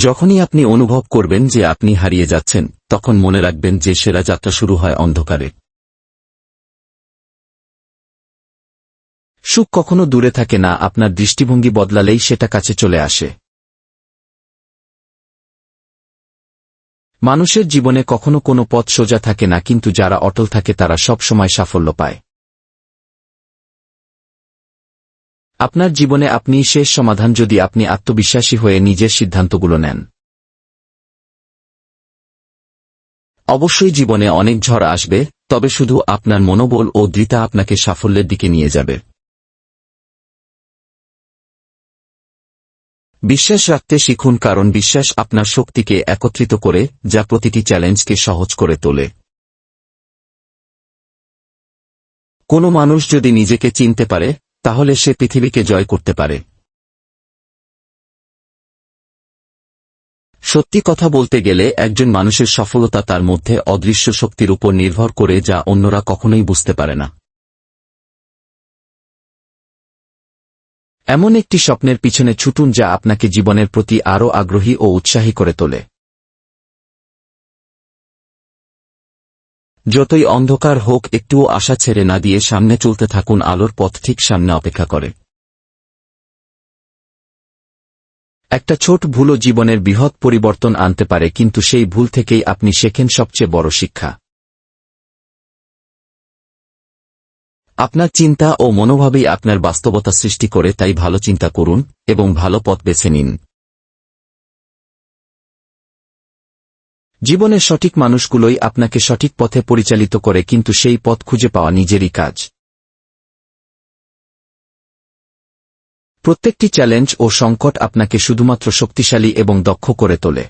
যখনই আপনি অনুভব করবেন যে আপনি হারিয়ে যাচ্ছেন, তখন মনে রাখবেন যে সেরা যাত্রা শুরু হয় অন্ধকারে। সুখ কখনো দূরে থাকে না, আপনার দৃষ্টিভঙ্গি বদলালেই সেটা কাছে চলে আসে। মানুষের জীবনে কখনো কোনো পথ সোজা থাকে না, কিন্তু যারা অটল থাকে তারা সব সময় সাফল্য পায়। আপনার জীবনে আপনিই শেষ সমাধান যদি আপনি আত্মবিশ্বাসী হয়ে নিজের সিদ্ধান্তগুলো নেন। অবশ্যই জীবনে অনেক ঝড় আসবে, তবে শুধু আপনার মনোবল ও দৃঢ়তা আপনাকে সাফল্যের দিকে নিয়ে যাবে। বিশ্বাস রাখতে শিখুন, কারণ বিশ্বাস আপনার শক্তিকে একত্রিত করে, যা প্রতিটি চ্যালেঞ্জকে সহজ করে তোলে। কোনো মানুষ যদি নিজেকে চিনতে পারে, তাহলে সে পৃথিবীকে জয় করতে পারে। সত্যি কথা বলতে গেলে, একজন মানুষের সফলতা তার মধ্যে অদৃশ্য শক্তির উপর নির্ভর করে, যা অন্যরা কখনোই বুঝতে পারে না। এমন একটি স্বপ্নের পিছনে ছুটুন যা আপনাকে জীবনের প্রতি আরও আগ্রহী ও উৎসাহী করে তোলে। যতই অন্ধকার হোক, একটুও আশা ছেড়ে না দিয়ে সামনে চলতে থাকুন, আলোর পথ ঠিক সামনে অপেক্ষা করে। একটা ছোট ভুলও জীবনের বৃহৎ পরিবর্তন আনতে পারে, কিন্তু সেই ভুল থেকেই আপনি শেখেন সবচেয়ে বড় শিক্ষা। আপনার চিন্তা ও মনোভাবই আপনার বাস্তবতা সৃষ্টি করে, তাই ভালো চিন্তা করুন এবং ভালো পথ বেছে নিন। জীবনের সঠিক মানুষগুলোই আপনাকে সঠিক পথে পরিচালিত করে, কিন্তু সেই পথ খুঁজে পাওয়া নিজেরই কাজ। প্রত্যেকটি চ্যালেঞ্জ ও সংকট আপনাকে শুধুমাত্র শক্তিশালী এবং দক্ষ করে তোলে।